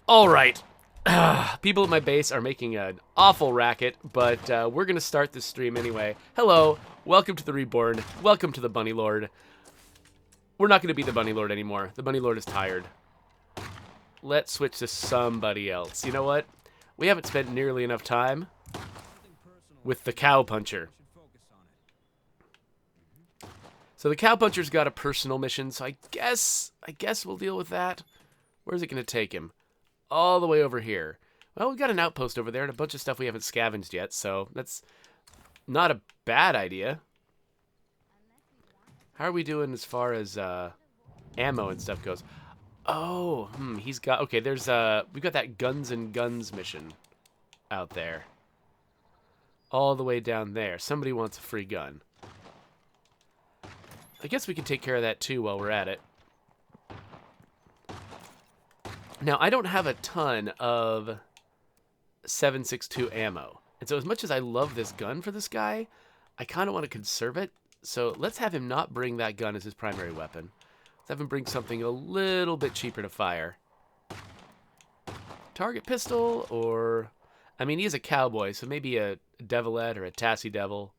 All right. People at my base are making an awful racket, but we're going to start this stream anyway. Hello. Welcome to the Reborn. Welcome to the Bunnylord. We're not going to be the Bunnylord anymore. The Bunnylord is tired. Let's switch to somebody else. You know what? We haven't spent nearly enough time with the COWPUNCHER. So the COWPUNCHER's got a personal mission, so I guess we'll deal with that. Where's it going to take him? All the way over here. Well, we've got an outpost over there and a bunch of stuff we haven't scavenged yet, so that's not a bad idea. How are we doing as far as ammo and stuff goes? Oh, he's got... Okay, there's we've got that Guns and Guns mission out there. All the way down there. Somebody wants a free gun. I guess we can take care of that too while we're at it. Now, I don't have a ton of 7.62 ammo. And so as much as I love this gun for this guy, I kind of want to conserve it. So let's have him not bring that gun as his primary weapon. Let's have him bring something a little bit cheaper to fire. Target pistol or... I mean, he is a cowboy, so maybe a Devilette or a Tassie Devil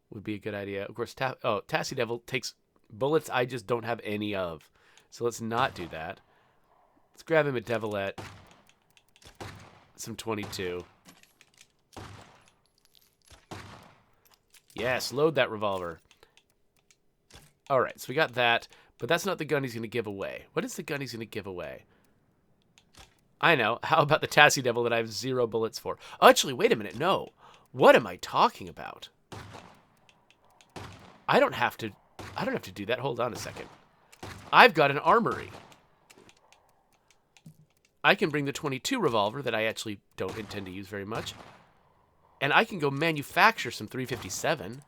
would be a good idea. Of course, Tassie Devil takes bullets I just don't have any of. So let's not do that. Let's grab him a Devilette. Some 22. Yes, load that revolver. Alright, so we got that. But that's not the gun he's going to give away. What is the gun he's going to give away? I know. How about the Tassie Devil that I have 0 bullets for? Oh, actually, wait a minute. No. What am I talking about? I don't have to do that. Hold on a second. I've got an Armory. I can bring the 22 revolver that I actually don't intend to use very much. And I can go manufacture some 357.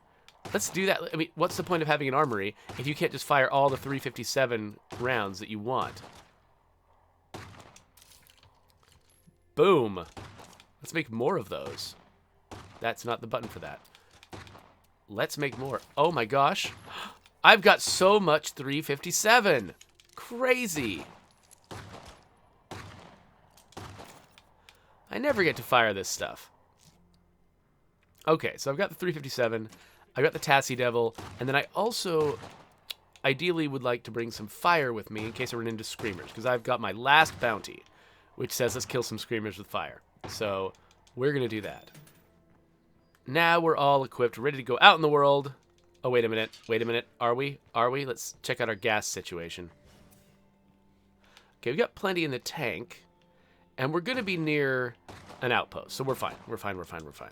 Let's do that. I mean, what's the point of having an Armory if you can't just fire all the 357 rounds that you want? Boom. Let's make more of those. That's not the button for that. Let's make more. Oh my gosh. I've got so much 357. Crazy. I never get to fire this stuff. Okay, so I've got the 357. I got the Tassie Devil. And then I also ideally would like to bring some fire with me in case I run into screamers. Because I've got my last bounty, which says let's kill some screamers with fire. So we're going to do that. Now we're all equipped, ready to go out in the world. Oh, wait a minute. Wait a minute. Are we? Are we? Let's check out our gas situation. Okay, we've got plenty in the tank. And we're going to be near an outpost. So we're fine. We're fine. We're fine. We're fine.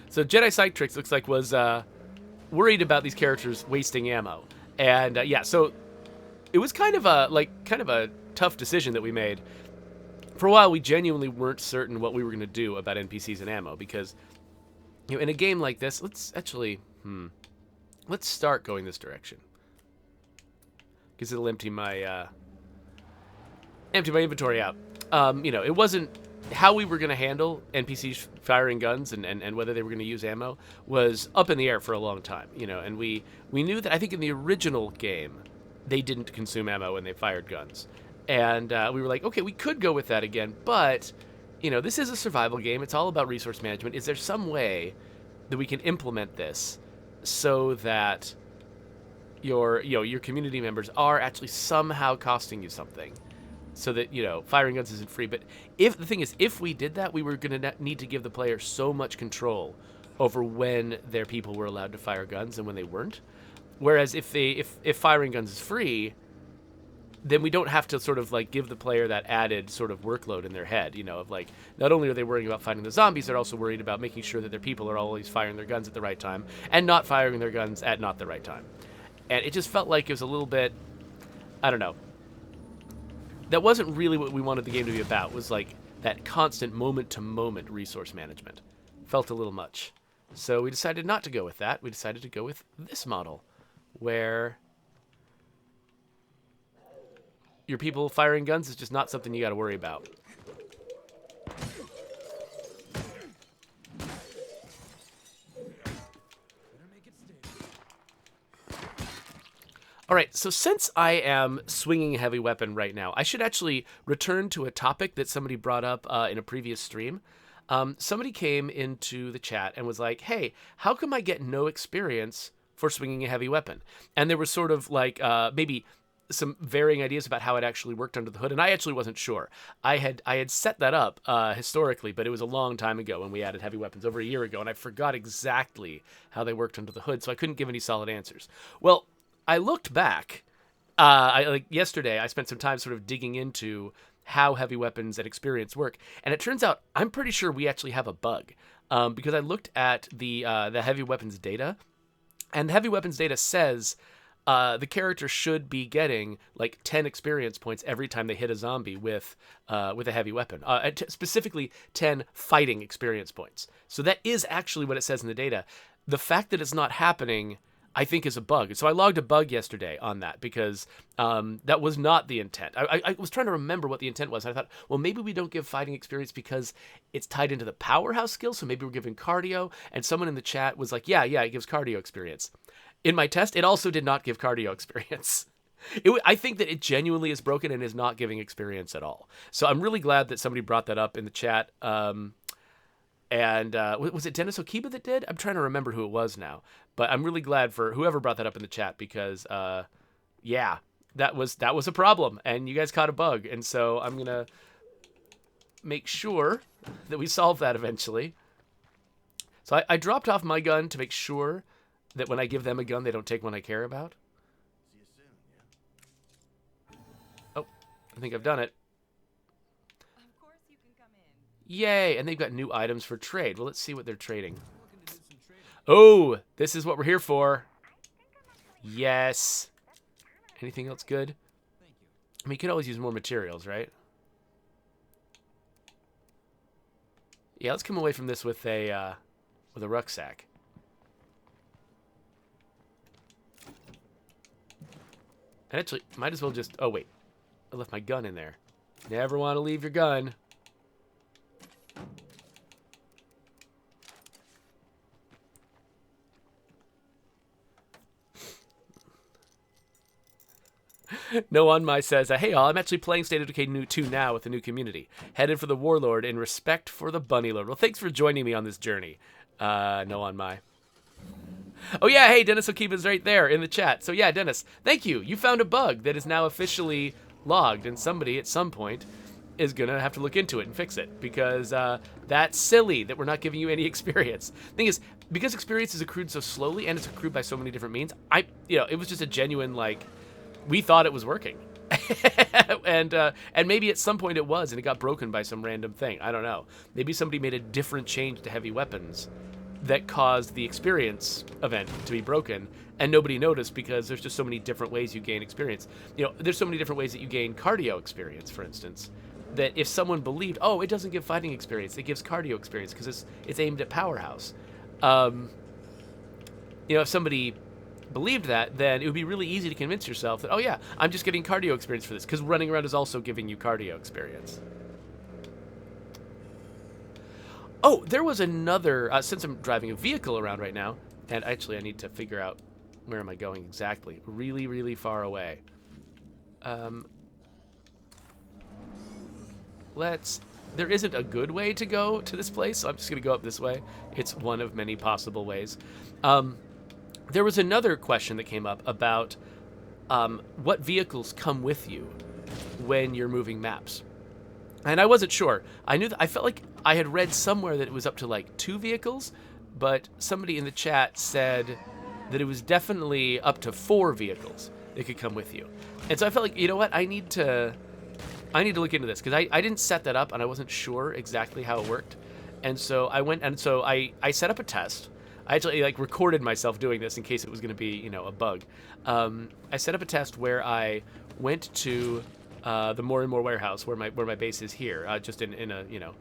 So Jedi Psych Tricks looks like was worried about these characters wasting ammo. And yeah, so it was kind of a tough decision that we made. For a while, we genuinely weren't certain what we were going to do about NPCs and ammo because, you know, in a game like this, let's actually, let's start going this direction because it'll empty my inventory out. You know, it wasn't how we were going to handle NPCs firing guns and whether they were going to use ammo was up in the air for a long time. You know, and we knew that I think in the original game they didn't consume ammo when they fired guns. And we were like, okay, we could go with that again, but, you know, this is a survival game. It's all about resource management. Is there some way that we can implement this so that your community members are actually somehow costing you something so that, you know, firing guns isn't free? But the thing is, if we did that, we were going to need to give the player so much control over when their people were allowed to fire guns and when they weren't. Whereas if firing guns is free, then we don't have to sort of like give the player that added sort of workload in their head, you know, of like, not only are they worrying about fighting the zombies, they're also worried about making sure that their people are always firing their guns at the right time and not firing their guns at not the right time. And it just felt like it was a little bit, I don't know. That wasn't really what we wanted the game to be about, was like that constant moment-to-moment resource management. Felt a little much. So we decided not to go with that. We decided to go with this model, where your people firing guns is just not something you got to worry about. All right, so since I am swinging a heavy weapon right now, I should actually return to a topic that somebody brought up in a previous stream. Somebody came into the chat and was like, hey, how come I get no experience for swinging a heavy weapon? And there was sort of like maybe some varying ideas about how it actually worked under the hood, and I actually wasn't sure. I had set that up historically, but it was a long time ago when we added heavy weapons, over a year ago, and I forgot exactly how they worked under the hood, so I couldn't give any solid answers. Well, I looked back. Like yesterday, I spent some time sort of digging into how heavy weapons and experience work, and it turns out I'm pretty sure we actually have a bug because I looked at the heavy weapons data, and the heavy weapons data says the character should be getting like 10 experience points every time they hit a zombie with a heavy weapon, specifically 10 fighting experience points. So that is actually what it says in the data. The fact that it's not happening, I think, is a bug. So I logged a bug yesterday on that because that was not the intent. I was trying to remember what the intent was. I thought, well, maybe we don't give fighting experience because it's tied into the powerhouse skill, so maybe we're giving cardio. And someone in the chat was like, yeah, it gives cardio experience. In my test, it also did not give cardio experience. I think that it genuinely is broken and is not giving experience at all. So I'm really glad that somebody brought that up in the chat. And was it Dennis Okiba that did? I'm trying to remember who it was now. But I'm really glad for whoever brought that up in the chat because, yeah, that was a problem. And you guys caught a bug. And so I'm going to make sure that we solve that eventually. So I dropped off my gun to make sure that when I give them a gun, they don't take one I care about. See you soon, yeah. Oh, I think I've done it. Of course you can come in. Yay, and they've got new items for trade. Well, let's see what they're trading. Oh, this is what we're here for. Yes. Anything else good? I mean, you could always use more materials, right? Yeah, let's come away from this with a rucksack. And actually, might as well just... Oh, wait. I left my gun in there. Never want to leave your gun. No on my says, hey all, I'm actually playing State of Decay 2 now with the new community. Headed for the Warlord in respect for the Bunnylord. Well, thanks for joining me on this journey. No on my. Oh yeah, hey, Dennis Okiba's right there in the chat. So yeah, Dennis, thank you. You found a bug that is now officially logged, and somebody at some point is going to have to look into it and fix it, because that's silly that we're not giving you any experience. Thing is, because experience is accrued so slowly, and it's accrued by so many different means, it was just a genuine, like, we thought it was working. and maybe at some point it was, and it got broken by some random thing. I don't know. Maybe somebody made a different change to heavy weapons that caused the experience event to be broken, and nobody noticed because there's just so many different ways you gain experience. There's so many different ways that you gain cardio experience, for instance, that if someone believed, oh, it doesn't give fighting experience, it gives cardio experience because it's aimed at powerhouse. If somebody believed that, then it would be really easy to convince yourself that, oh yeah, I'm just getting cardio experience for this, because running around is also giving you cardio experience. Oh, there was another, since I'm driving a vehicle around right now, and actually I need to figure out where am I going exactly. Really, really far away. There isn't a good way to go to this place, so I'm just going to go up this way. It's one of many possible ways. There was another question that came up about what vehicles come with you when you're moving maps. And I wasn't sure. I felt like I had read somewhere that it was up to like 2 vehicles, but somebody in the chat said that it was definitely up to 4 vehicles that could come with you. And so I felt like, you know what, I need to look into this, because I didn't set that up and I wasn't sure exactly how it worked. And so I went, and so I set up a test. I actually recorded myself doing this in case it was going to be, a bug. I set up a test where I went to the More and More warehouse where my base is here, just in an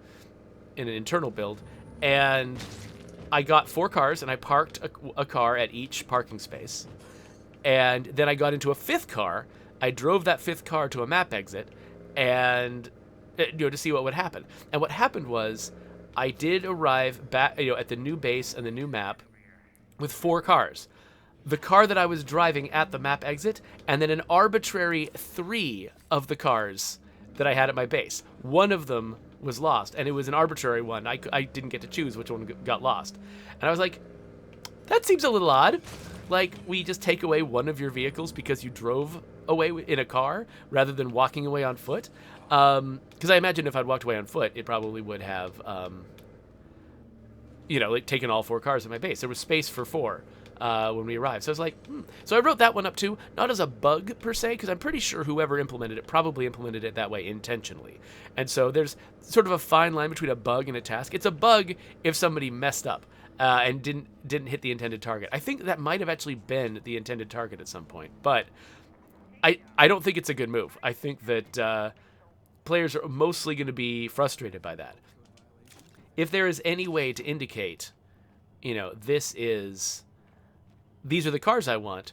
internal build, and I got 4 cars and I parked a car at each parking space, and then I got into a 5th car. I drove that 5th car to a map exit, and to see what would happen. And what happened was, I did arrive back, at the new base and the new map with 4 cars. the car that I was driving at the map exit, and then an arbitrary 3 of the cars that I had at my base. One of them was lost, and it was an arbitrary one. I didn't get to choose which one got lost. And I was like, that seems a little odd. Like, we just take away one of your vehicles because you drove away in a car rather than walking away on foot. Because I imagine if I'd walked away on foot, it probably would have, like taken all 4 cars at my base. There was space for 4 when we arrived. So I was like, So I wrote that one up too, not as a bug per se, because I'm pretty sure whoever implemented it probably implemented it that way intentionally. And so there's sort of a fine line between a bug and a task. It's a bug if somebody messed up and didn't hit the intended target. I think that might have actually been the intended target at some point, but I don't think it's a good move. I think that players are mostly going to be frustrated by that. If there is any way to indicate, these are the cars I want,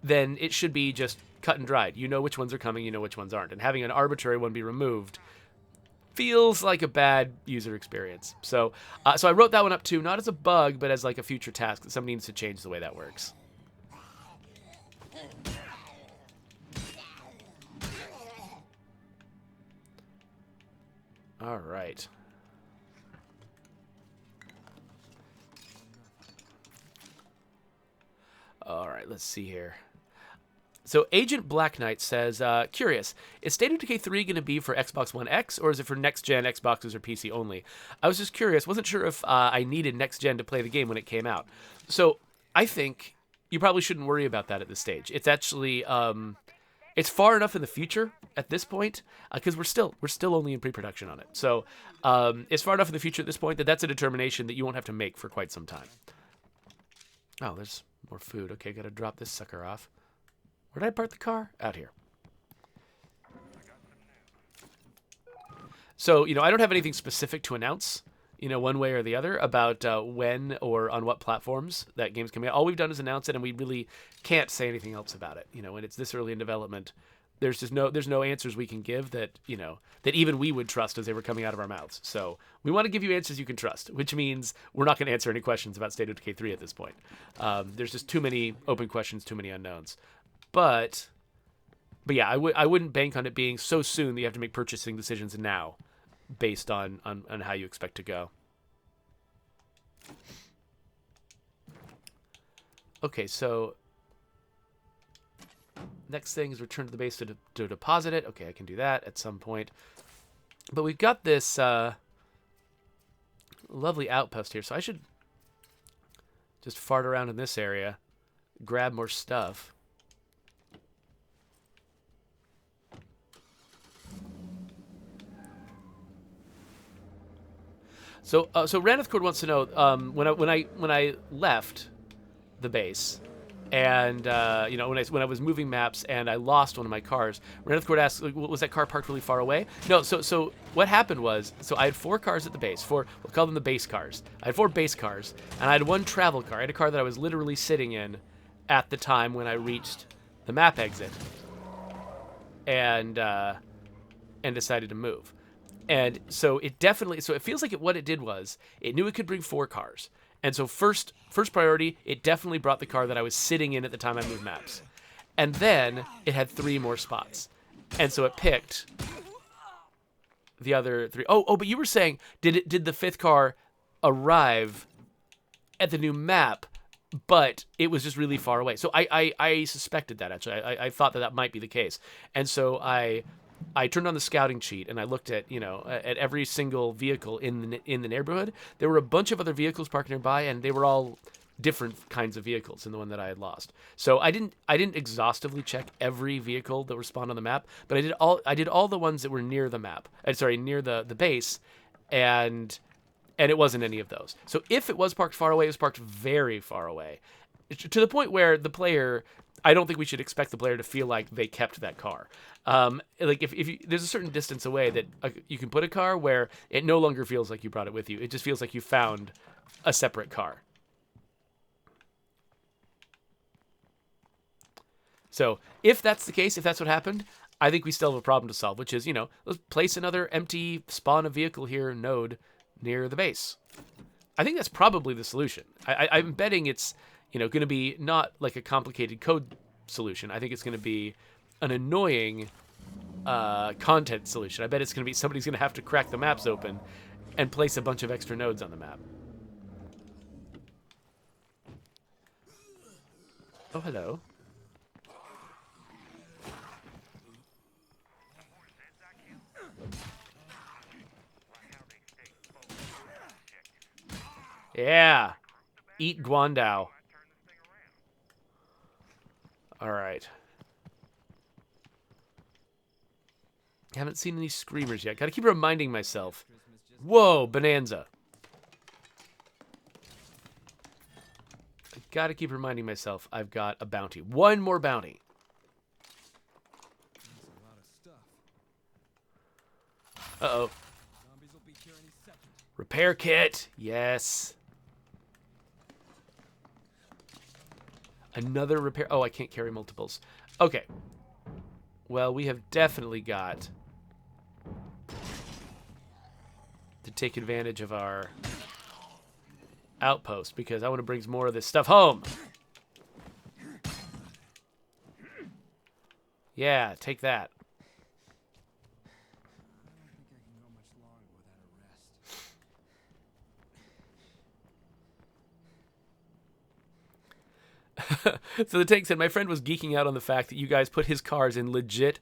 then it should be just cut and dried. You know which ones are coming, you know which ones aren't. And having an arbitrary one be removed feels like a bad user experience. So I wrote that one up too, not as a bug, but as like a future task that somebody needs to change the way that works. All right. All right, let's see here. So Agent Black Knight says, curious, is State of Decay 3 going to be for Xbox One X, or is it for next-gen Xboxes or PC only? I was just curious. Wasn't sure if I needed next-gen to play the game when it came out. So I think you probably shouldn't worry about that at this stage. It's actually, it's far enough in the future at this point, because we're still only in pre-production on it. So it's far enough in the future at this point that that's a determination that you won't have to make for quite some time. Oh, there's more food. Okay, got to drop this sucker off. Where did I park the car? Out here. So, I don't have anything specific to announce, one way or the other about when or on what platforms that game's coming out. All we've done is announce it, and we really can't say anything else about it. When it's this early in development, there's no answers we can give that, that even we would trust as they were coming out of our mouths. So we want to give you answers you can trust, which means we're not going to answer any questions about State of Decay 3 at this point. There's just too many open questions, too many unknowns. But yeah, I wouldn't bank on it being so soon that you have to make purchasing decisions now based on how you expect to go. Okay, so next thing is return to the base to deposit it. Okay, I can do that at some point. But we've got this lovely outpost here, so I should just fart around in this area, grab more stuff. So Ranith Cord wants to know when I left the base, and when I was moving maps and I lost one of my cars, Ranith Cord asked, was that car parked really far away? No. So what happened was, I had 4 cars at the base. We'll call them the base cars. I had 4 base cars, and I had 1 travel car. I had a car that I was literally sitting in at the time when I reached the map exit, and decided to move. And so it feels like what it did was it knew it could bring 4 cars. And so first priority, it definitely brought the car that I was sitting in at the time I moved maps. And then it had 3 more spots. And so it picked the other 3. Oh, but you were saying, did the 5th car arrive at the new map, but it was just really far away? So I suspected that, actually. I thought that might be the case. And so I turned on the scouting sheet and I looked at at every single vehicle in the neighborhood. There were a bunch of other vehicles parked nearby, and they were all different kinds of vehicles than the one that I had lost. So I didn't exhaustively check every vehicle that was spawned on the map, but I did all the ones that were near the map. Near the base, and it wasn't any of those. So if it was parked far away, it was parked very far away, to the point where the player, I don't think we should expect the player to feel like they kept that car. Like if there's a certain distance away that you can put a car where it no longer feels like you brought it with you. It just feels like you found a separate car. So if that's the case, if that's what happened, I think we still have a problem to solve, which is, let's place another empty spawn a vehicle here node near the base. I think that's probably the solution. I'm betting it's, you know, going to be not like a complicated code solution. I think it's going to be an annoying content solution. I bet it's going to be somebody's going to have to crack the maps open and place a bunch of extra nodes on the map. Oh, hello. Yeah. Eat Guandao. All right. Haven't seen any screamers yet. Got to keep reminding myself. Whoa, Bonanza. I got to keep reminding myself I've got a bounty. One more bounty. Uh-oh. Repair kit. Yes. Another repair. Oh, I can't carry multiples. Okay. Well, we have definitely got to take advantage of our outpost because I want to bring more of this stuff home. Yeah, take that. So the tank said, my friend was geeking out on the fact that you guys put his cars in legit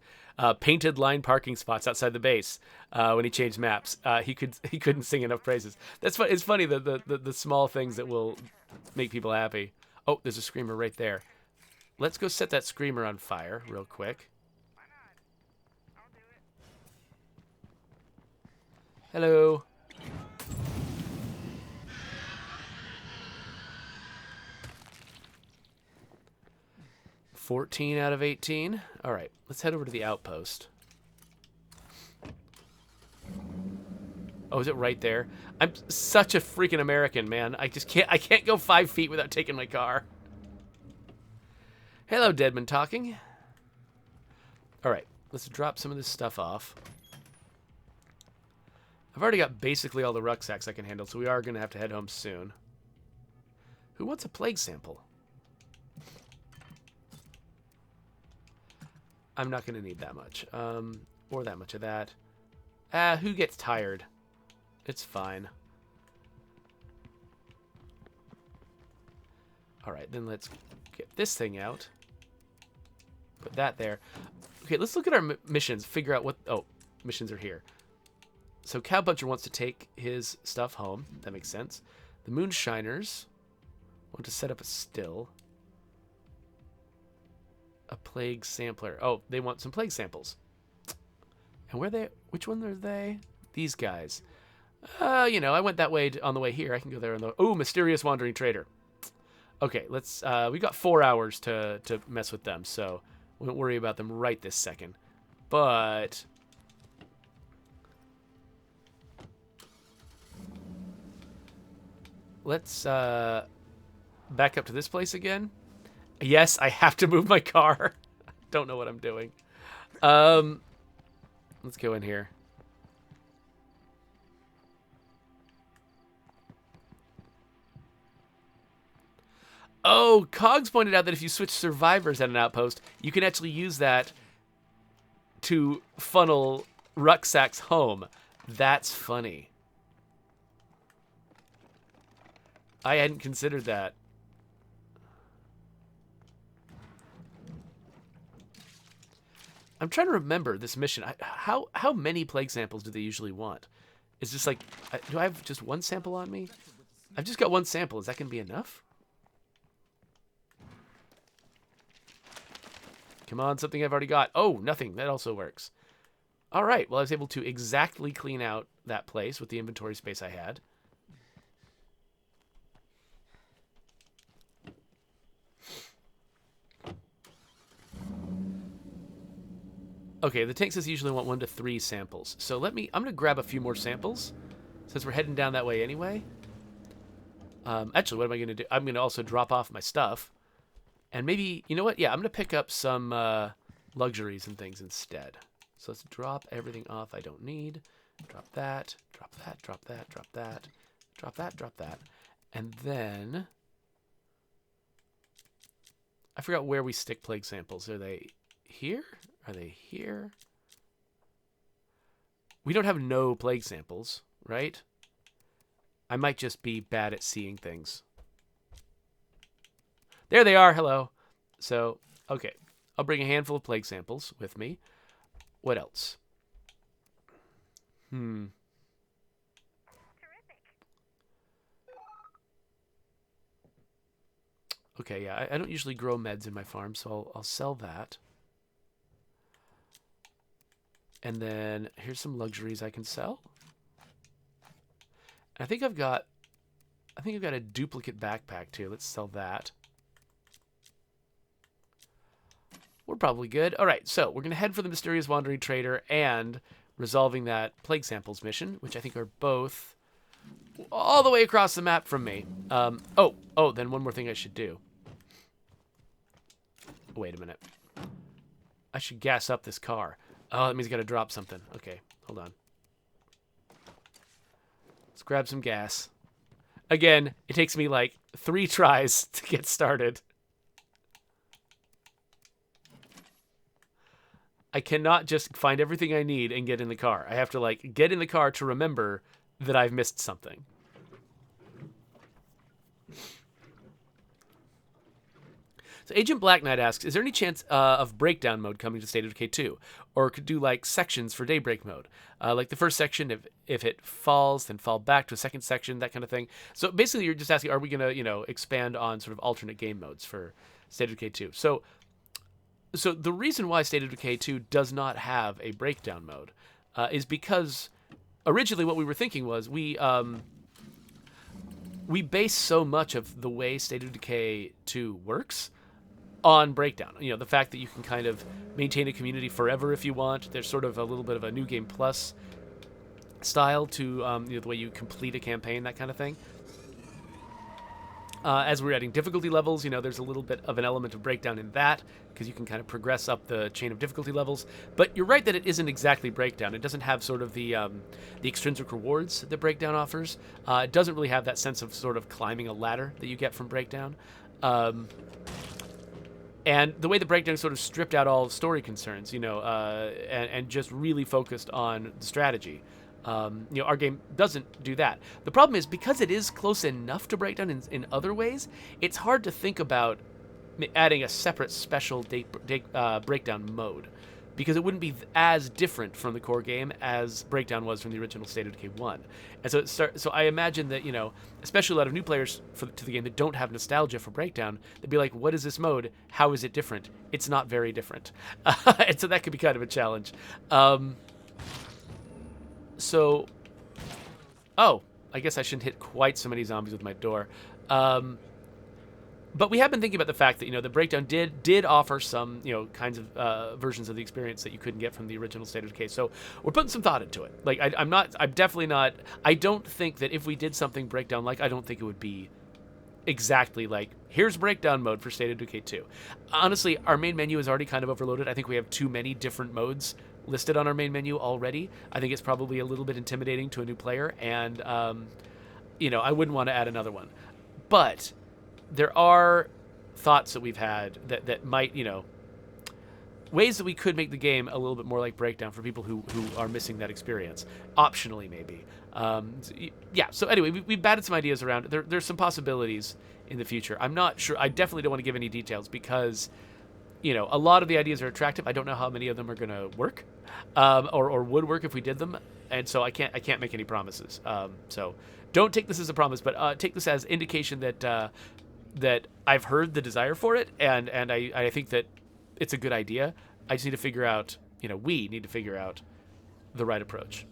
painted line parking spots outside the base when he changed maps. He couldn't sing enough praises. That's fun. It's funny the small things that will make people happy. Oh, there's a screamer right there. Let's go set that screamer on fire real quick. Hello. $14 out of 18. All right, let's head over to the outpost. Oh, is it right there? I'm such a freaking American, man. I can't go 5 feet without taking my car. Hello, Deadman talking. All right, let's drop some of this stuff off. I've already got basically all the rucksacks I can handle, so we are going to have to head home soon. Who wants a plague sample? I'm not going to need that much. Or that much of that. Who gets tired? It's fine. Alright, then let's get this thing out. Put that there. Okay, let's look at our missions. Figure out what... Oh, missions are here. So COWPUNCHER wants to take his stuff home. That makes sense. The Moonshiners want to set up a still. A plague sampler. Oh, they want some plague samples. And where they? Which one are they? These guys. You know, I went that way on the way here. I can go there on the... Oh, mysterious wandering trader. Okay, let's... we got 4 hours to mess with them, so we won't worry about them right this second. But... let's back up to this place again. Yes, I have to move my car. Don't know what I'm doing. Let's go in here. Oh, Cogs pointed out that if you switch survivors at an outpost, you can actually use that to funnel rucksacks home. That's funny. I hadn't considered that. I'm trying to remember this mission. How many plague samples do they usually want? It's just like, do I have just one sample on me? I've just got one sample. Is that going to be enough? Come on, something I've already got. Oh, nothing. That also works. All right. Well, I was able to exactly clean out that place with the inventory space I had. Okay, the tank says you usually want 1 to 3 samples. So I'm going to grab a few more samples since we're heading down that way anyway. Actually, what am I going to do? I'm going to also drop off my stuff. And maybe, you know what? Yeah, I'm going to pick up some luxuries and things instead. So let's drop everything off I don't need. Drop that, drop that, drop that, drop that, drop that, drop that. And then I forgot where we stick plague samples. Are they here? Are they here? We don't have no plague samples, right? I might just be bad at seeing things. There they are. Hello. So, okay. I'll bring a handful of plague samples with me. What else? Okay, yeah, I don't usually grow meds in my farm, so I'll sell that. And then here's some luxuries I can sell. I think I've got a duplicate backpack too. Let's sell that. We're probably good. All right, so we're going to head for the Mysterious Wandering Trader and resolving that Plague Samples mission, which I think are both all the way across the map from me. Oh, then one more thing I should do. Wait a minute. I should gas up this car. Oh, that means I got to drop something. Okay, hold on. Let's grab some gas. Again, it takes me like 3 tries to get started. I cannot just find everything I need and get in the car. I have to like get in the car to remember that I've missed something. So Agent Black Knight asks, is there any chance of breakdown mode coming to State of Decay 2? Or could do like sections for Daybreak mode? Like the first section, if it falls, then fall back to a second section, that kind of thing. So basically you're just asking, are we going to, expand on sort of alternate game modes for State of Decay 2? So the reason why State of Decay 2 does not have a breakdown mode is because originally what we were thinking was we base so much of the way State of Decay 2 works on breakdown. The fact that you can kind of maintain a community forever if you want. There's sort of a little bit of a New Game Plus style to the way you complete a campaign, that kind of thing. As we're adding difficulty levels, there's a little bit of an element of breakdown in that, because you can kind of progress up the chain of difficulty levels. But you're right that it isn't exactly breakdown. It doesn't have sort of the extrinsic rewards that breakdown offers. It doesn't really have that sense of sort of climbing a ladder that you get from breakdown. And the way the breakdown sort of stripped out all story concerns, and just really focused on the strategy. Our game doesn't do that. The problem is, because it is close enough to breakdown in other ways, it's hard to think about adding a separate special breakdown mode, because it wouldn't be as different from the core game as breakdown was from the original State of Decay 1. And so I imagine that, especially a lot of new players to the game that don't have nostalgia for breakdown, they'd be like, what is this mode? How is it different? It's not very different. And so that could be kind of a challenge. So, I guess I shouldn't hit quite so many zombies with my door. But we have been thinking about the fact that, the breakdown did offer some, kinds of versions of the experience that you couldn't get from the original State of Decay. So we're putting some thought into it. Like, I'm definitely not, I don't think that if we did something breakdown-like, I don't think it would be exactly like, here's breakdown mode for State of Decay 2. Honestly, our main menu is already kind of overloaded. I think we have too many different modes listed on our main menu already. I think it's probably a little bit intimidating to a new player, and I wouldn't want to add another one. But there are thoughts that we've had that might, ways that we could make the game a little bit more like breakdown for people who are missing that experience, optionally maybe. So anyway, we've batted some ideas around. There's some possibilities in the future. I'm not sure. I definitely don't want to give any details because a lot of the ideas are attractive. I don't know how many of them are going to work, or would work if we did them, and so I can't make any promises. So don't take this as a promise, but take this as indication that I've heard the desire for it, and I think that it's a good idea. I just need to figure out, we need to figure out the right approach,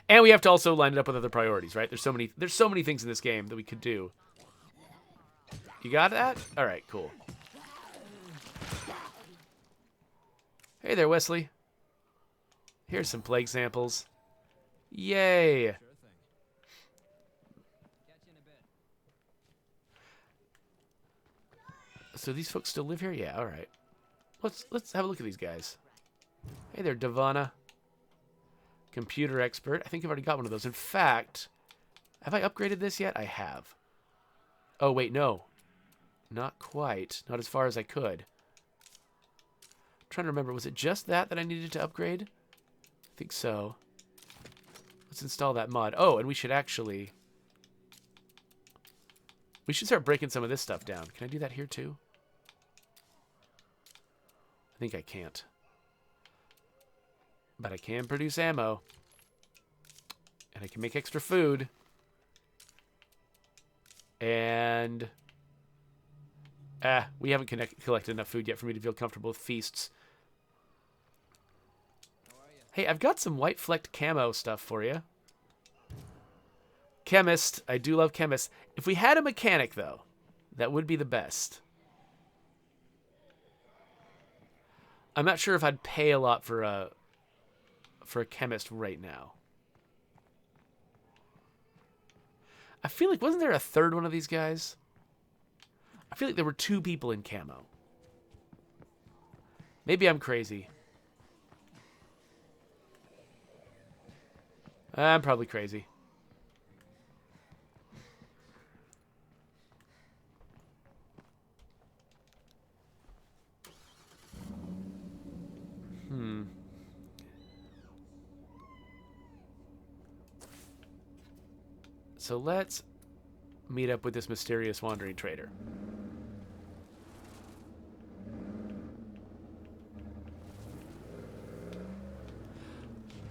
and we have to also line it up with other priorities, right? There's so many things in this game that we could do. You got that? All right, cool. Hey there, Wesley. Here's some plague samples. Yay. So these folks still live here? Yeah, all right. Let's have a look at these guys. Hey there, Devana. Computer expert. I think I've already got one of those. In fact, have I upgraded this yet? I have. Oh, wait, no. Not quite. Not as far as I could. I'm trying to remember. Was it just that I needed to upgrade? I think so. Let's install that mod. Oh, and we should actually... We should start breaking some of this stuff down. Can I do that here too? I think I can't. But I can produce ammo. And I can make extra food. And... we haven't collected enough food yet for me to feel comfortable with feasts. Hey, I've got some white flecked camo stuff for you. Chemist. I do love chemist. If we had a mechanic, though, that would be the best. I'm not sure if I'd pay a lot for a chemist right now. I feel like, wasn't there a third one of these guys? I feel like there were 2 people in camo. Maybe I'm crazy. I'm probably crazy. So let's meet up with this mysterious wandering trader.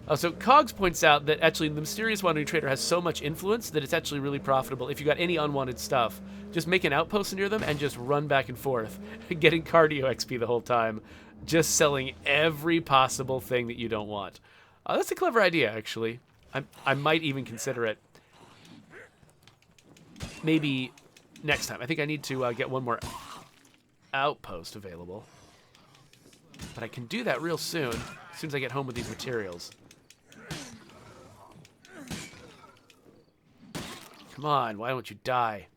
Oh, so Cogs points out that actually the mysterious wandering trader has so much influence that it's actually really profitable. If you got any unwanted stuff, just make an outpost near them and just run back and forth, getting cardio XP the whole time, just selling every possible thing that you don't want. That's a clever idea, actually. I might even consider it. Maybe next time. I think I need to get one more outpost available. But I can do that real soon, as soon as I get home with these materials. Come on, why don't you die?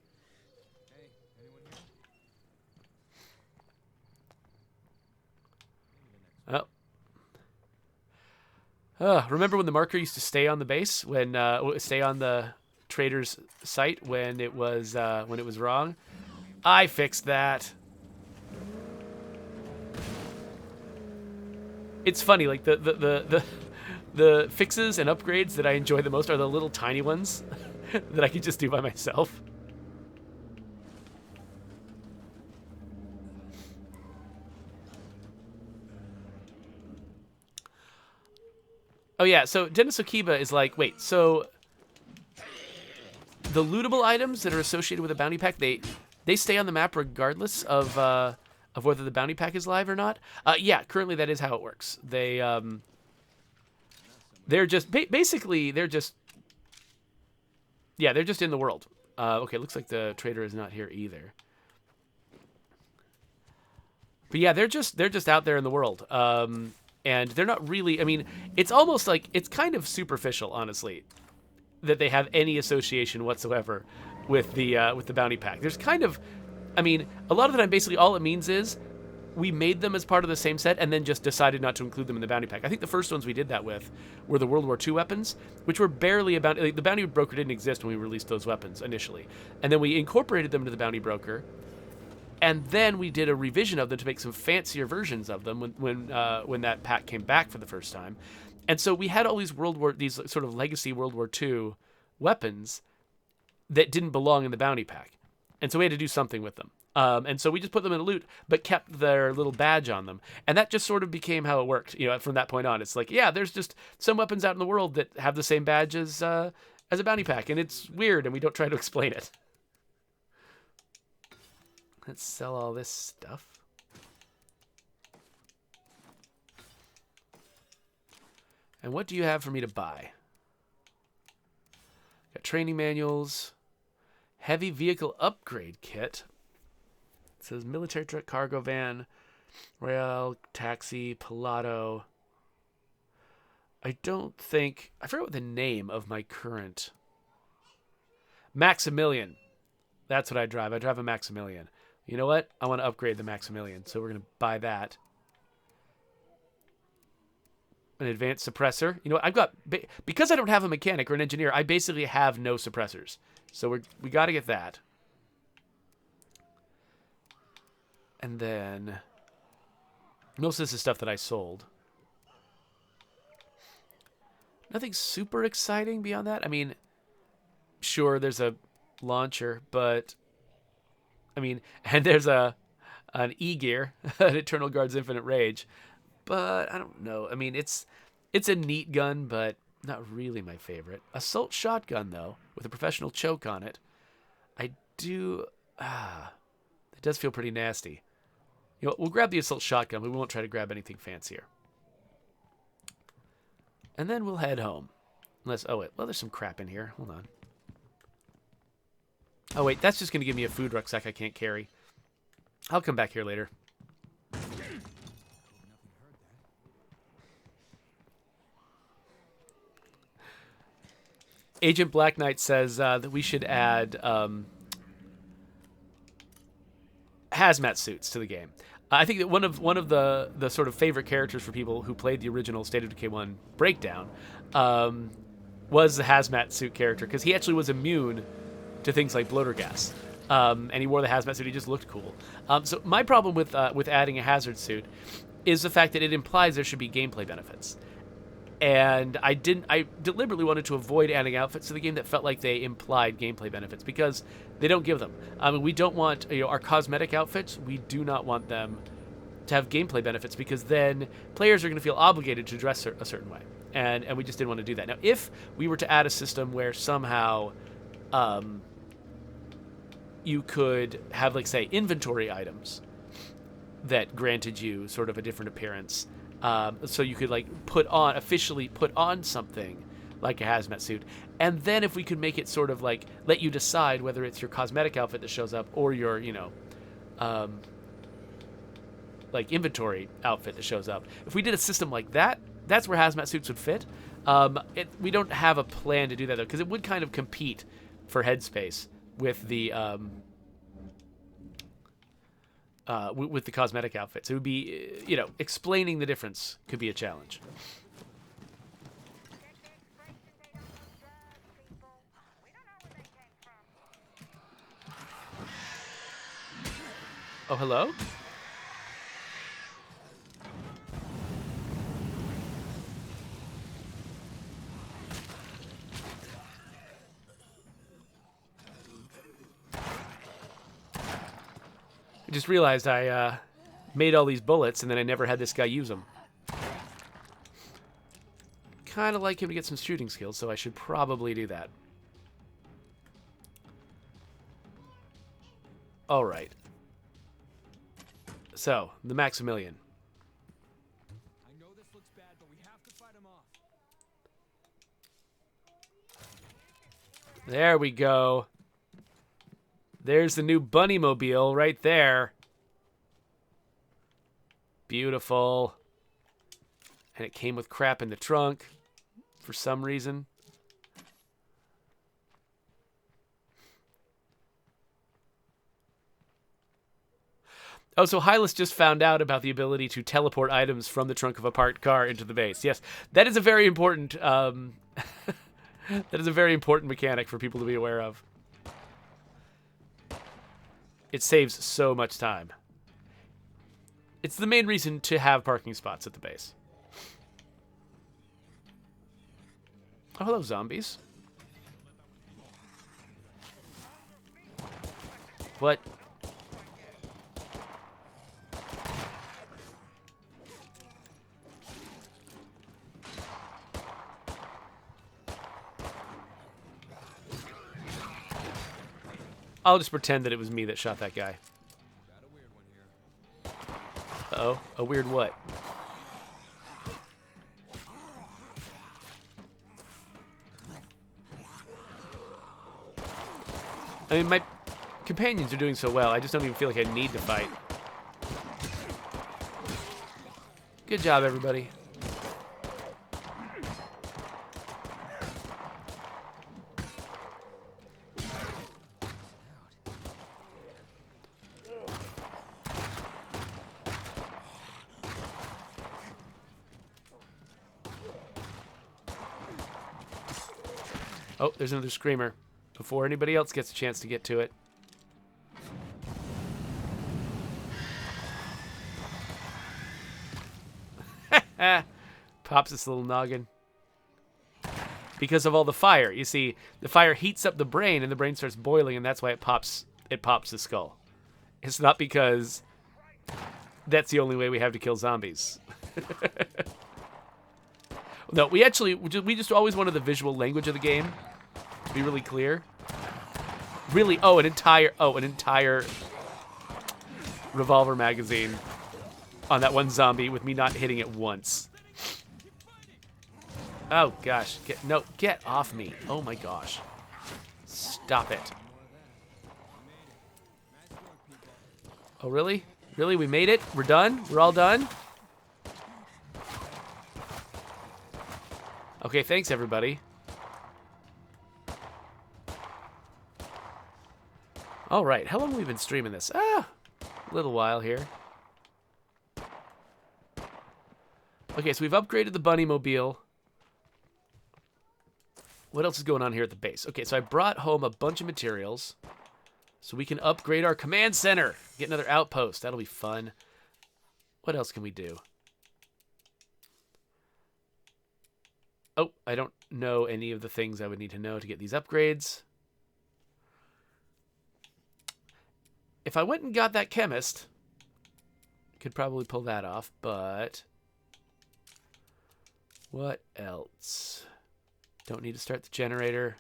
Oh. Remember when the marker used to stay on the base, when stay on the trader's site when it was wrong? I fixed that. It's funny, like the fixes and upgrades that I enjoy the most are the little tiny ones that I can just do by myself. Oh yeah, so Dennis Okiba is like, wait, so the lootable items that are associated with a bounty pack, they stay on the map regardless of whether the bounty pack is live or not? Yeah, currently that is how it works. They're just basically they're just in the world. Okay, looks like the trader is not here either. But yeah, they're just out there in the world. And they're not really, I mean, it's almost like, it's kind of superficial, honestly, that they have any association whatsoever with the bounty pack. There's kind of, I mean, a lot of the time, basically all it means is we made them as part of the same set and then just decided not to include them in the bounty pack. I think the first ones we did that with were the World War II weapons, which were barely about, like, the bounty broker didn't exist when we released those weapons initially. And then we incorporated them into the bounty broker. And then we did a revision of them to make some fancier versions of them when that pack came back for the first time. And so we had all these these sort of legacy World War II weapons that didn't belong in the bounty pack. And so we had to do something with them. And so we just put them in a loot, but kept their little badge on them. And that just sort of became how it worked. You know, from that point on, it's like, yeah, there's just some weapons out in the world that have the same badge as a bounty pack. And it's weird, and we don't try to explain it. Let's sell all this stuff. And what do you have for me to buy? Got training manuals, heavy vehicle upgrade kit. It says military truck, cargo van, rail, taxi, Pilato. I forget what the name of my current Maximilian. That's what I drive. I drive a Maximilian. You know what? I want to upgrade the Maximilian, so we're going to buy that. An advanced suppressor. You know what? I've got, because I don't have a mechanic or an engineer, I basically have no suppressors. So we got to get that. And then most of this is stuff that I sold. Nothing super exciting beyond that. I mean, sure, there's a launcher, but I mean, and there's an E-gear, an Eternal Guard's Infinite Rage, but I don't know. I mean, it's a neat gun, but not really my favorite. Assault shotgun though, with a professional choke on it. I do. It does feel pretty nasty. You know, we'll grab the assault shotgun, but we won't try to grab anything fancier. And then we'll head home. Unless, oh wait, well there's some crap in here. Hold on. Oh wait, that's just going to give me a food rucksack I can't carry. I'll come back here later. Agent Black Knight says that we should add hazmat suits to the game. I think that one of the sort of favorite characters for people who played the original State of Decay 1 Breakdown was the hazmat suit character, because he actually was immune to things like bloater gas. And he wore the hazmat suit. He just looked cool. So my problem with adding a hazard suit is the fact that it implies there should be gameplay benefits. And I deliberately wanted to avoid adding outfits to the game that felt like they implied gameplay benefits, because they don't give them. I mean, we don't want, our cosmetic outfits, we do not want them to have gameplay benefits, because then players are going to feel obligated to dress a certain way. And we just didn't want to do that. Now, if we were to add a system where somehow you could have, like, say, inventory items that granted you sort of a different appearance, so you could, like, officially put on something like a hazmat suit, and then if we could make it sort of like let you decide whether it's your cosmetic outfit that shows up or your, like, inventory outfit that shows up. If we did a system like that, that's where hazmat suits would fit. We don't have a plan to do that though, because it would kind of compete for headspace with the with the cosmetic outfits. It would be, explaining the difference could be a challenge. Oh, hello? I just realized I made all these bullets and then I never had this guy use them. Kind of like him to get some shooting skills, so I should probably do that. All right. So, the Maximilian. I know this looks bad, but we have to fight him off. There we go. There's the new Bunnymobile right there. Beautiful. And it came with crap in the trunk for some reason. Oh, so Hylas just found out about the ability to teleport items from the trunk of a parked car into the base. Yes, that is a very important that is a very important mechanic for people to be aware of. It saves so much time. It's the main reason to have parking spots at the base. Oh, hello, zombies. What? I'll just pretend that it was me that shot that guy. Uh-oh. A weird what? I mean, my companions are doing so well, I just don't even feel like I need to fight. Good job, everybody. Oh, there's another screamer. Before anybody else gets a chance to get to it. Pops this little noggin. Because of all the fire. You see, the fire heats up the brain, and the brain starts boiling, and that's why it pops the skull. It's not because that's the only way we have to kill zombies. No, we just always wanted the visual language of the game to be really clear. Really, an entire revolver magazine on that one zombie with me not hitting it once. Oh gosh, get off me. Oh my gosh. Stop it. Oh really? Really, we made it? We're done? We're all done? Okay, thanks everybody. All right, how long have we been streaming this? A little while here. Okay, so we've upgraded the bunny mobile. What else is going on here at the base? Okay, so I brought home a bunch of materials so we can upgrade our command center. Get another outpost. That'll be fun. What else can we do? Oh, I don't know any of the things I would need to know to get these upgrades. If I went and got that chemist, I could probably pull that off, but what else? Don't need to start the generator.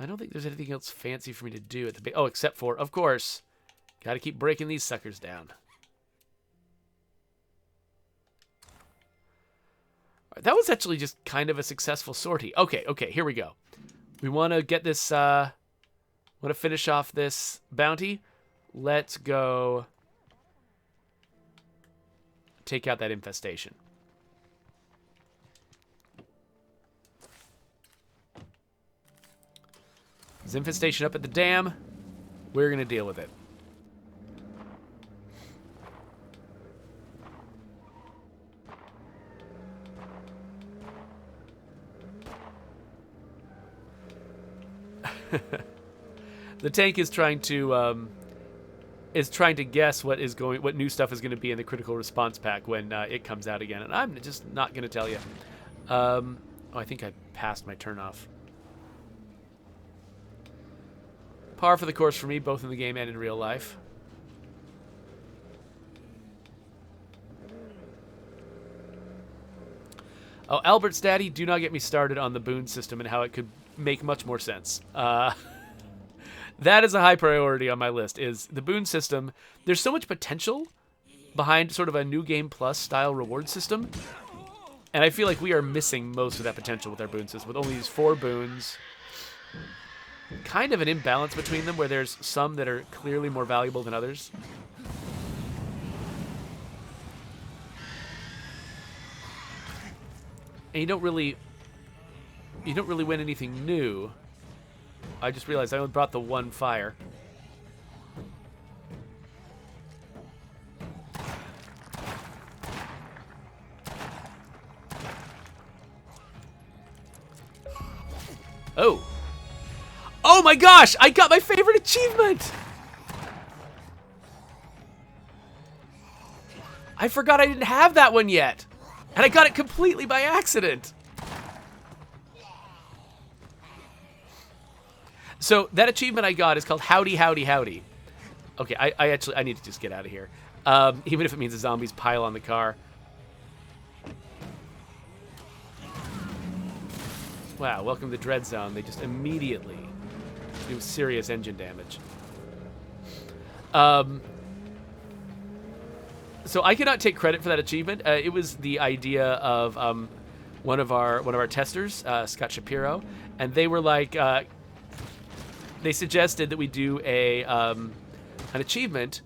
I don't think there's anything else fancy for me to do at the base. Oh, except for, of course, got to keep breaking these suckers down. All right, that was actually just kind of a successful sortie. Okay, here we go. We want to get this, want to finish off this bounty. Let's go take out that infestation. There's infestation up at the dam. We're going to deal with it. The tank is trying to guess what new stuff is going to be in the critical response pack when it comes out again, and I'm just not going to tell you. Oh, I think I passed my turn off. Par for the course for me, both in the game and in real life. Oh, Albert's daddy, do not get me started on the boon system and how it could make much more sense. That is a high priority on my list, is the boon system. There's so much potential behind sort of a New Game Plus style reward system, and I feel like we are missing most of that potential with our boon system, with only these 4 boons. Kind of an imbalance between them, where there's some that are clearly more valuable than others. And you don't really win anything new. I just realized I only brought the 1 fire. Oh. Oh my gosh! I got my favorite achievement! I forgot I didn't have that one yet. And I got it completely by accident. So that achievement I got is called Howdy, Howdy, Howdy. Okay, I need to just get out of here. Even if it means the zombies pile on the car. Wow, welcome to the Dread Zone. They just immediately do serious engine damage. So I cannot take credit for that achievement. It was the idea of one of our testers, Scott Shapiro, and they were like, they suggested that we do an achievement,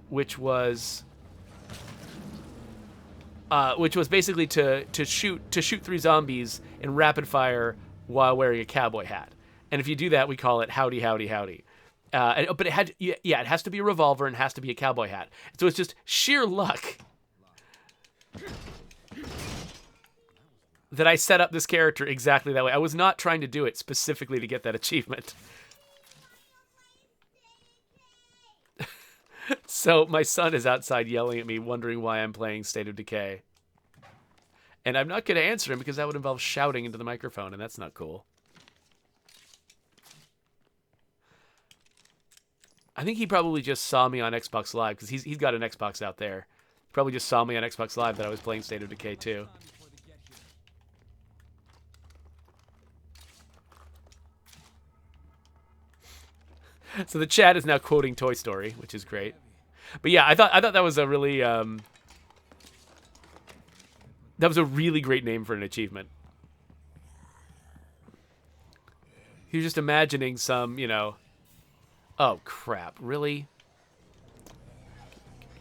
which was basically to shoot 3 zombies in rapid fire while wearing a cowboy hat. And if you do that, we call it Howdy, Howdy, Howdy. But it has to be a revolver and has to be a cowboy hat. So it's just sheer luck that I set up this character exactly that way. I was not trying to do it specifically to get that achievement. So my son is outside yelling at me, wondering why I'm playing State of Decay. And I'm not going to answer him because that would involve shouting into the microphone, and that's not cool. I think he probably just saw me on Xbox Live, because he's got an Xbox out there. Probably just saw me on Xbox Live that I was playing State of Decay too. So the chat is now quoting Toy Story, which is great. But yeah, I thought that was a really that was a really great name for an achievement. You're just imagining some, you know. Oh crap! Really?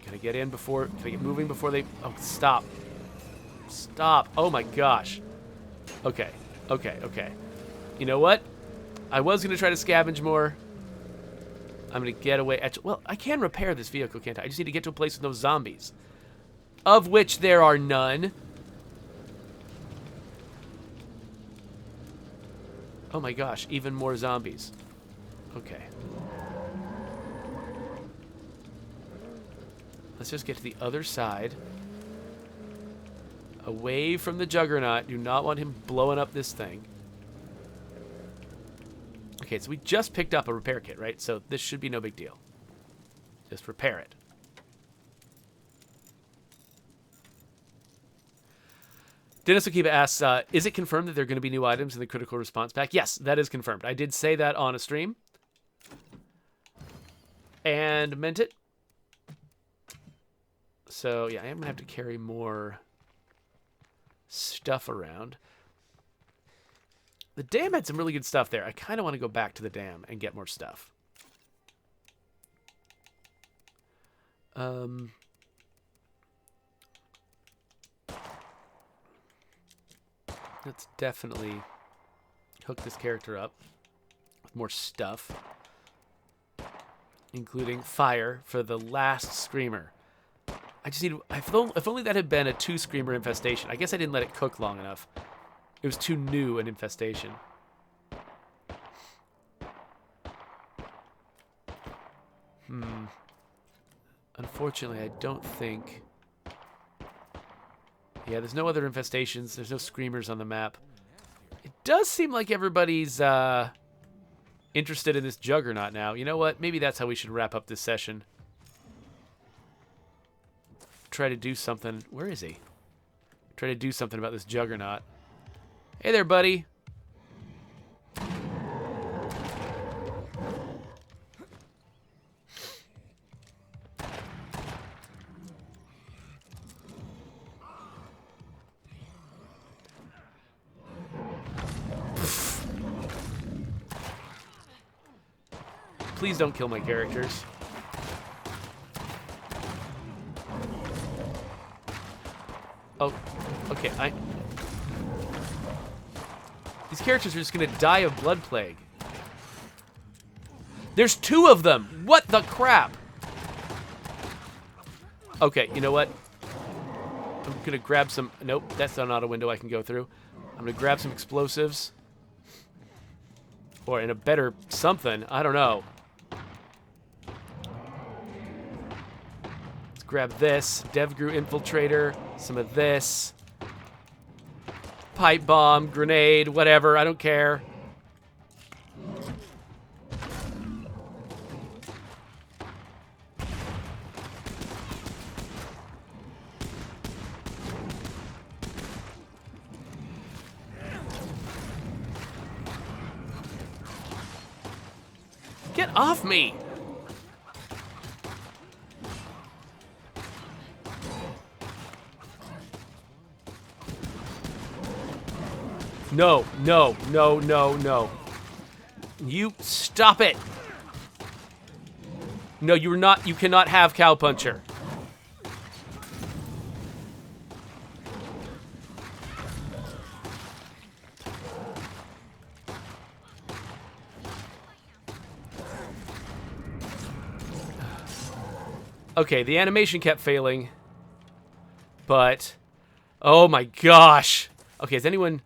Can I get in before? Can I get moving before they? Oh, stop! Stop! Oh my gosh! Okay, okay, okay. You know what? I was gonna try to scavenge more. I'm gonna get away. Well, I can repair this vehicle, can't I? I just need to get to a place with no zombies, of which there are none. Oh my gosh! Even more zombies. Okay. Let's just get to the other side. Away from the Juggernaut. Do not want him blowing up this thing. Okay, so we just picked up a repair kit, right? So this should be no big deal. Just repair it. Dennis Okiba asks, is it confirmed that there are going to be new items in the Critical Response Pack? Yes, that is confirmed. I did say that on a stream. And meant it. So, yeah, I am going to have to carry more stuff around. The dam had some really good stuff there. I kind of want to go back to the dam and get more stuff. Let's definitely hook this character up with more stuff, including fire for the last screamer. I just need... If only that had been a 2-screamer infestation. I guess I didn't let it cook long enough. It was too new an infestation. Unfortunately, I don't think... Yeah, there's no other infestations. There's no screamers on the map. It does seem like everybody's interested in this Juggernaut now. You know what? Maybe that's how we should wrap up this session. Try to do something. Where is he? Try to do something about this Juggernaut. Hey there, buddy. Please don't kill my characters. Oh, okay, these characters are just gonna die of blood plague. There's 2 of them! What the crap? Okay, you know what? I'm gonna grab some... Nope, that's not a window I can go through. I'm gonna grab some explosives. Or in a better something, I don't know. Let's grab this. DevGru Infiltrator. Some of this. Pipe bomb, grenade, whatever, I don't care. Get off me! No, no, no, no, no. You stop it. No, you cannot have COWPUNCHER. Okay, the animation kept failing. But oh my gosh. Okay, is anyone...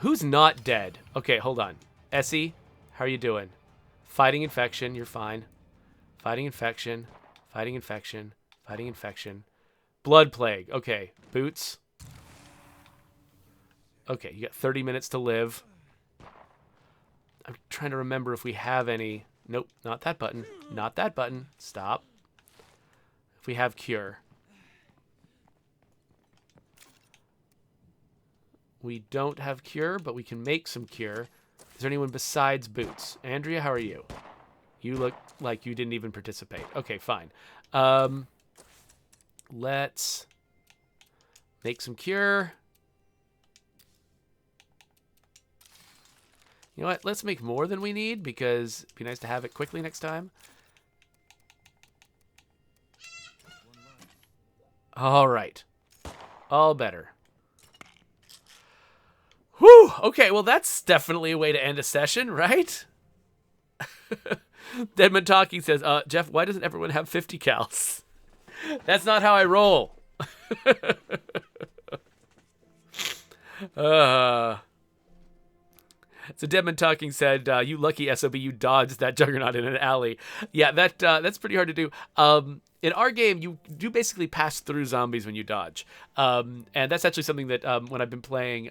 Who's not dead? Okay, hold on. Essie, how are you doing? Fighting infection, you're fine. Fighting infection. Fighting infection. Fighting infection. Blood plague. Okay. Boots. Okay, you got 30 minutes to live. I'm trying to remember if we have any. Nope, not that button. Not that button. Stop. If we have cure. We don't have cure, but we can make some cure. Is there anyone besides Boots? Andrea, how are you? You look like you didn't even participate. Okay, fine. Let's make some cure. You know what? Let's make more than we need because it'd be nice to have it quickly next time. All right. All better. Whew! Okay, well, that's definitely a way to end a session, right? Deadman Talking says, Jeff, why doesn't everyone have 50 cals? That's not how I roll. So Deadman Talking said, you lucky SOB, you dodged that Juggernaut in an alley. Yeah, that's pretty hard to do. In our game, you do basically pass through zombies when you dodge. And that's actually something that when I've been playing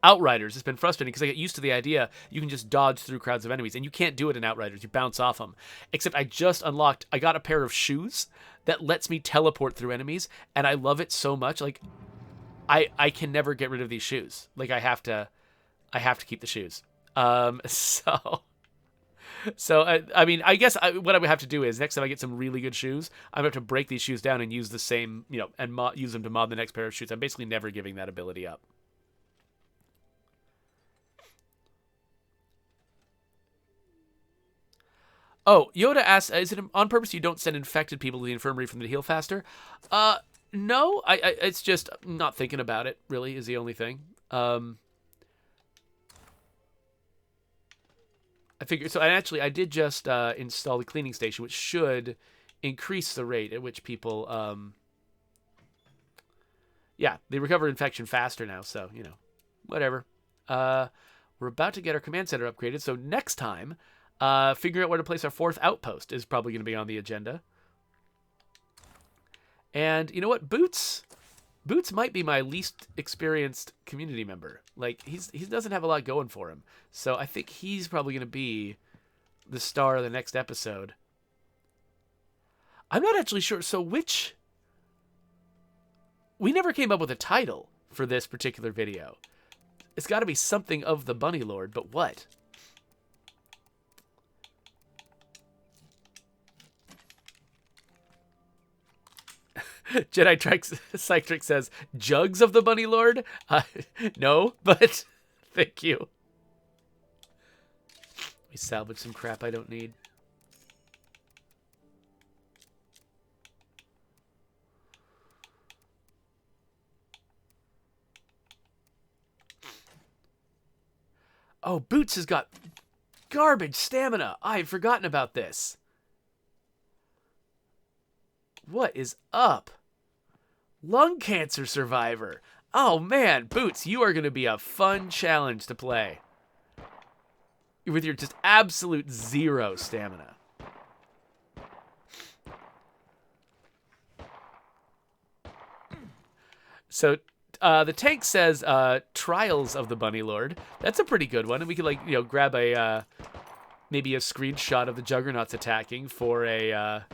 Outriders, it's been frustrating because I get used to the idea you can just dodge through crowds of enemies, and you can't do it in Outriders. You bounce off them. Except I just unlocked, I got a pair of shoes that lets me teleport through enemies, and I love it so much. Like, I can never get rid of these shoes. Like, I have to keep the shoes. So I mean, I guess what I would have to do is next time I get some really good shoes, I'm going to have to break these shoes down and use the same, and use them to mod the next pair of shoes. I'm basically never giving that ability up. Oh, Yoda asks, is it on purpose you don't send infected people to the infirmary for them to heal faster? No, it's just not thinking about it, really, is the only thing. I figured, so I did just install the cleaning station, which should increase the rate at which people, yeah, they recover infection faster now, so, whatever. We're about to get our command center upgraded, so next time, figuring out where to place our 4th outpost is probably going to be on the agenda. And you know what? Boots might be my least experienced community member. Like, he doesn't have a lot going for him. So I think he's probably going to be the star of the next episode. I'm not actually sure. So we never came up with a title for this particular video. It's got to be something of the Bunnylord, but what? Jedi Cytric says, Jugs of the Bunnylord? No, but thank you. We salvage some crap I don't need. Oh, Boots has got garbage stamina. I had forgotten about this. What is up? Lung cancer survivor. Oh man, Boots, you are going to be a fun challenge to play. With your just absolute 0 stamina. So, the tank says, Trials of the Bunnylord. That's a pretty good one. And we could, grab maybe a screenshot of the Juggernauts attacking for a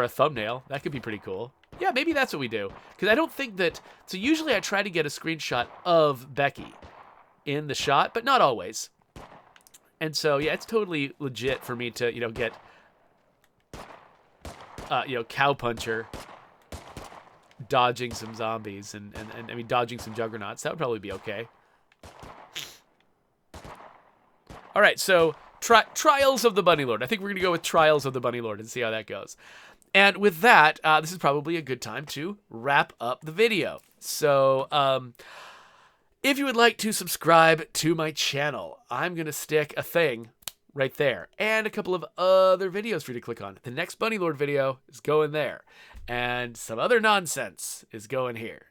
thumbnail. That could be pretty cool. Yeah, maybe that's what we do. Because I don't think that... So usually I try to get a screenshot of Becky in the shot, but not always. And so, yeah, it's totally legit for me to, get, COWPUNCHER dodging some zombies and I mean, dodging some Juggernauts. That would probably be okay. All right, so Trials of the Bunnylord. I think we're going to go with Trials of the Bunnylord and see how that goes. And with that, this is probably a good time to wrap up the video. So, if you would like to subscribe to my channel, I'm going to stick a thing right there. And a couple of other videos for you to click on. The next Bunnylord video is going there. And some other nonsense is going here.